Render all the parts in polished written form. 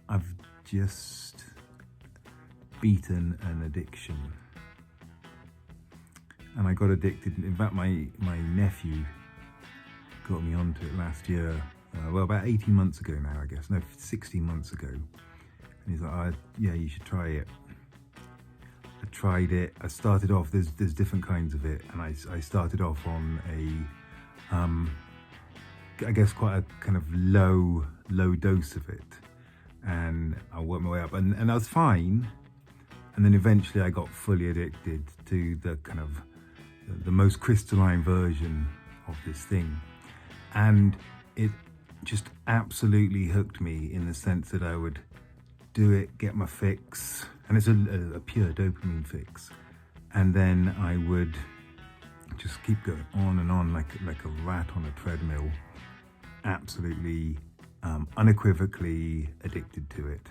I've just beaten an addiction. And I got addicted. In fact, my nephew got me onto it last year. About 18 months ago now, I guess. No, 16 months ago. And he's like, yeah, you should try it. I tried it. I started off, there's different kinds of it. And I started off on I guess quite a kind of low dose of it. And I worked my way up and I was fine. And then eventually I got fully addicted to the kind of the most crystalline version of this thing. And it just absolutely hooked me in the sense that I would do it, get my fix, and it's a pure dopamine fix. And then I would just keep going on and on like a rat on a treadmill, absolutely unequivocally addicted to it.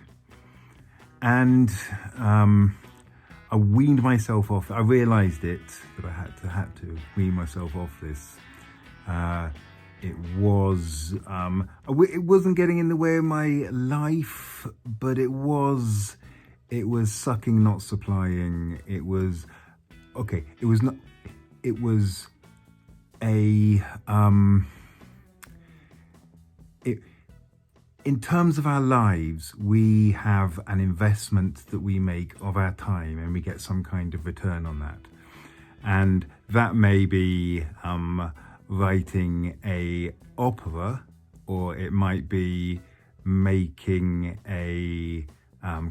And I weaned myself off. I realized that I had to wean myself off this. It wasn't getting in the way of my life, but it was sucking, not supplying. It was in terms of our lives, we have an investment that we make of our time and we get some kind of return on that. And that may be writing a opera, or it might be making a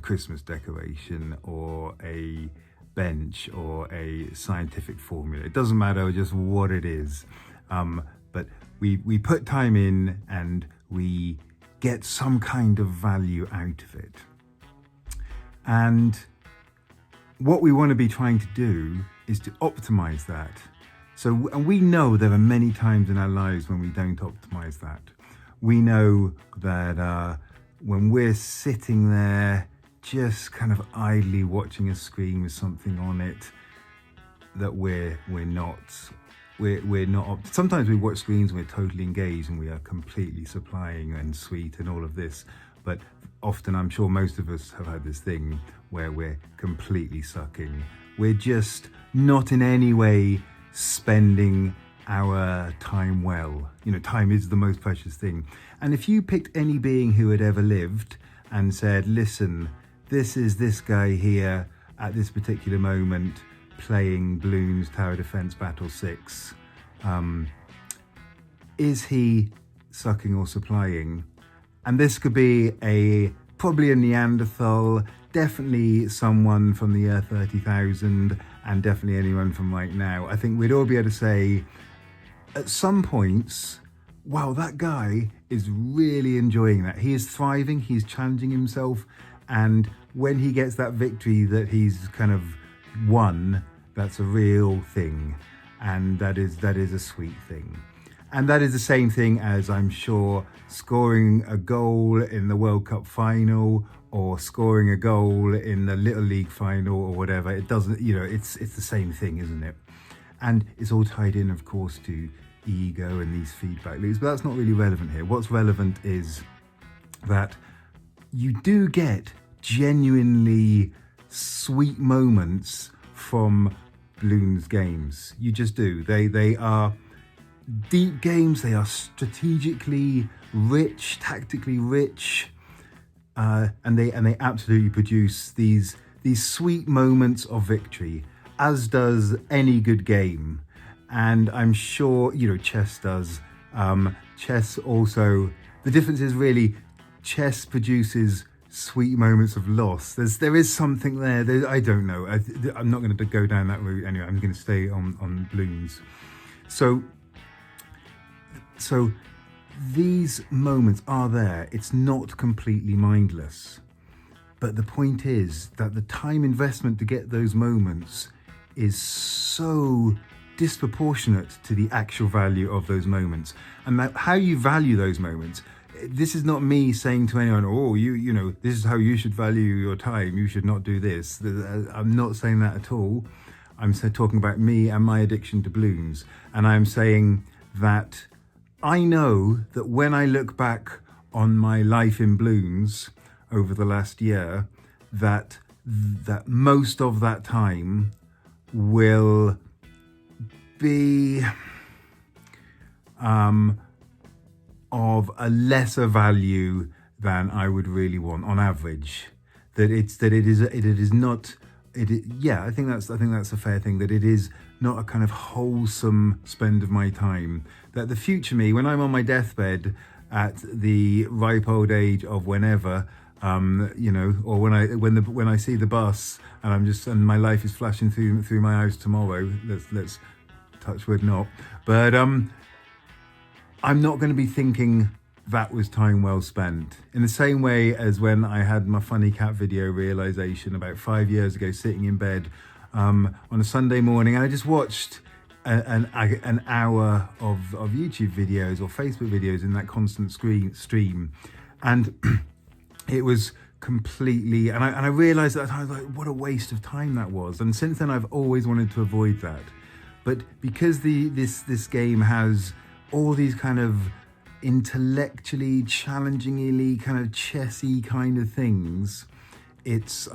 Christmas decoration or a bench or a scientific formula. It doesn't matter just what it is. But we put time in and we get some kind of value out of it. And what we want to be trying to do is to optimize that. So, and we know there are many times in our lives when we don't optimize that. We know that when we're sitting there just kind of idly watching a screen with something on it, that we're not. Sometimes we watch screens and we're totally engaged and we are completely supplying and sweet and all of this. But often, I'm sure most of us have had this thing where we're completely sucking. We're just not in any way spending our time well. You know, time is the most precious thing. And if you picked any being who had ever lived and said, listen, this is this guy here at this particular moment playing Bloons Tower Defense Battle 6, is he sucking or supplying? And this could be probably a Neanderthal, definitely someone from the year 30,000, and definitely anyone from right now. I think we'd all be able to say at some points, wow, that guy is really enjoying that. He is thriving, he's challenging himself, and when he gets that victory that he's kind of won, that's a real thing, and that is a sweet thing. And that is the same thing as, I'm sure, scoring a goal in the World Cup final or scoring a goal in the Little League final or whatever. It doesn't, it's the same thing, isn't it? And it's all tied in, of course, to ego and these feedback loops, but that's not really relevant here. What's relevant is that you do get genuinely sweet moments from Bloons games. You just do. They are deep games. They are strategically rich, tactically rich, and they absolutely produce these sweet moments of victory, as does any good game. And I'm sure chess does. Chess also. The difference is really chess produces sweet moments of loss. There is something there. I don't know. I'm not going to go down that route anyway. I'm going to stay on Bloons. So these moments are there. It's not completely mindless. But the point is that the time investment to get those moments is so disproportionate to the actual value of those moments. And that how you value those moments, this is not me saying to anyone, oh, this is how you should value your time. You should not do this. I'm not saying that at all. I'm talking about me and my addiction to Bloons. And I'm saying that I know that when I look back on my life in Bloons, over the last year that most of that time will be of a lesser value than I would really want on average. I think that's a fair thing, that it is not a kind of wholesome spend of my time. That the future me, when I'm on my deathbed at the ripe old age of whenever, or when I see the bus and my life is flashing through my eyes tomorrow. Let's touch wood not, but I'm not going to be thinking that was time well spent. In the same way as when I had my funny cat video realization about 5 years ago, sitting in bed on a Sunday morning, and I just watched an hour of YouTube videos or Facebook videos in that constant stream, and it was completely, and I realized that I was like, what a waste of time that was. And since then I've always wanted to avoid that, but because this game has all these kind of intellectually challengingly kind of chessy kind of things, it's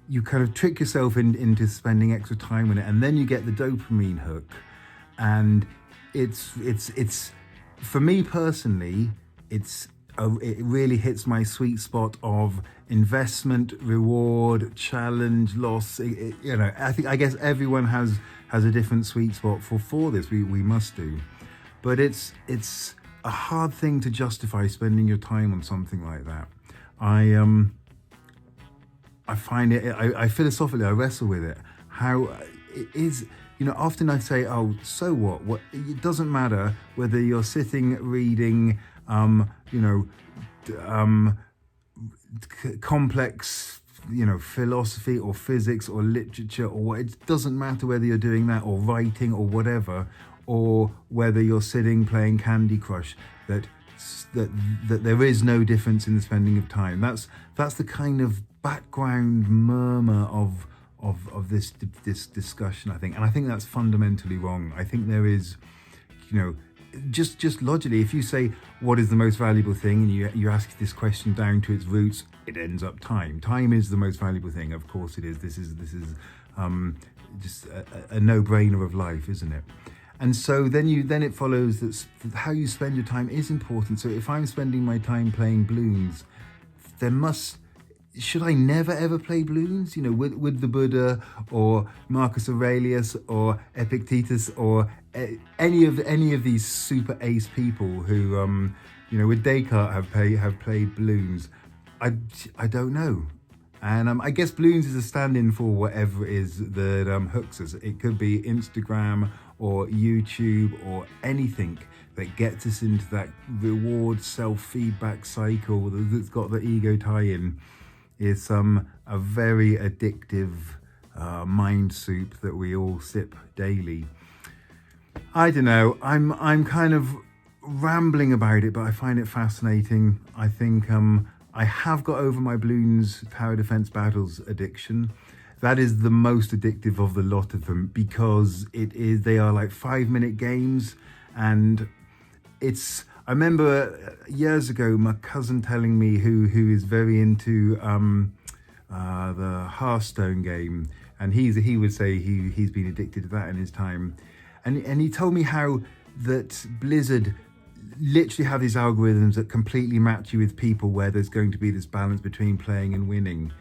you kind of trick yourself into spending extra time on it, and then you get the dopamine hook, and it's for me personally, it really hits my sweet spot of investment, reward, challenge, loss. I guess everyone has a different sweet spot for this. We must do, but it's a hard thing to justify spending your time on something like that. I find it, I philosophically, I wrestle with it. How it is, often I say, oh, so what? It doesn't matter whether you're sitting reading, complex, philosophy or physics or literature or what. It doesn't matter whether you're doing that or writing or whatever, or whether you're sitting playing Candy Crush, that there is no difference in the spending of time. That's the kind of background murmur of this discussion, I think, and I think that's fundamentally wrong. I think there is, just logically, if you say what is the most valuable thing, and you ask this question down to its roots, it ends up time. Time is the most valuable thing. Of course it is. This is just a no-brainer of life, isn't it? And so then it follows that how you spend your time is important. So if I'm spending my time playing Bloons, should I never ever play Bloons? With the Buddha or Marcus Aurelius or Epictetus or any of these super ace people who, with Descartes have played Bloons. I don't know. And I guess Bloons is a stand-in for whatever it is that hooks us. It could be Instagram or YouTube or anything that gets us into that reward self-feedback cycle that's got the ego tie-in. It's a very addictive mind soup that we all sip daily. I don't know. I'm kind of rambling about it, but I find it fascinating. I think I have got over my Bloons Tower Defense Battles addiction. That is the most addictive of the lot of them, because they are like 5-minute games, and I remember years ago my cousin telling me, who is very into the Hearthstone game, and he would say he's been addicted to that in his time, and he told me how that Blizzard literally have these algorithms that completely match you with people where there's going to be this balance between playing and winning.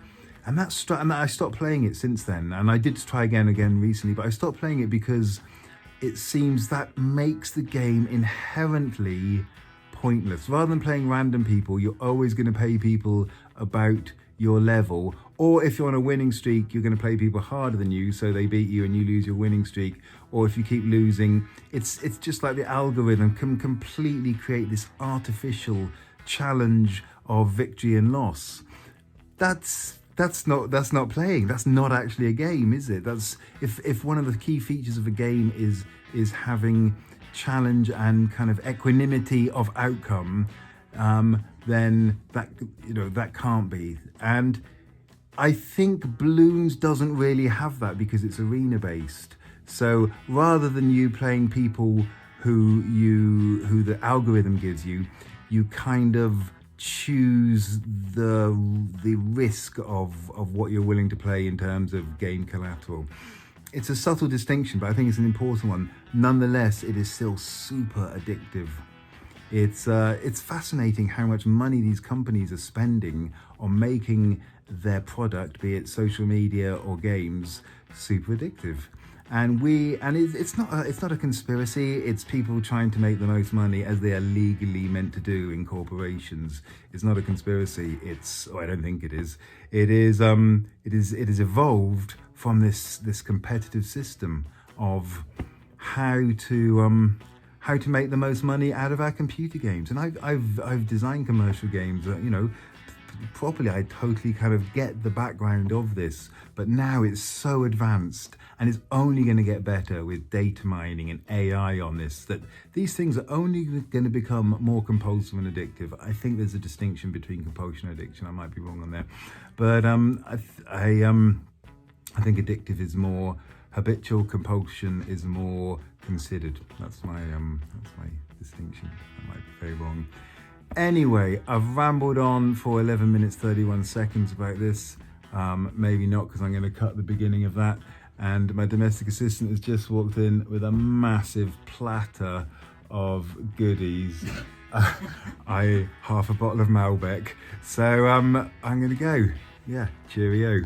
And I stopped playing it since then. And I did try again recently, but I stopped playing it because it seems that makes the game inherently pointless. Rather than playing random people, you're always going to pay people about your level. Or if you're on a winning streak, you're going to play people harder than you, so they beat you and you lose your winning streak. Or if you keep losing, it's just like the algorithm can completely create this artificial challenge of victory and loss. That's not playing. That's not actually a game, is it? That's if one of the key features of a game is having challenge and kind of equanimity of outcome, then that can't be. And I think Bloons doesn't really have that because it's arena based. So rather than you playing people who the algorithm gives you, you kind of choose the risk of what you're willing to play in terms of game collateral. It's a subtle distinction, but I think it's an important one. Nonetheless, it is still super addictive. It's fascinating how much money these companies are spending on making their product, be it social media or games, super addictive. And it's not a conspiracy. It's people trying to make the most money as they are legally meant to do in corporations. It's not a conspiracy. I don't think it is. It is evolved from this competitive system of how to make the most money out of our computer games. And I've designed commercial games that, properly. I totally kind of get the background of this, but now it's so advanced and it's only going to get better with data mining and AI on this, that these things are only going to become more compulsive and addictive. I think there's a distinction between compulsion and addiction. I might be wrong on there, but I think addictive is more habitual, compulsion is more considered. That's my distinction. I might be very wrong. Anyway, I've rambled on for 11 minutes 31 seconds about this. Maybe not, because I'm going to cut the beginning of that. And my domestic assistant has just walked in with a massive platter of goodies. Half a bottle of Malbec. So I'm going to go. Yeah, cheerio.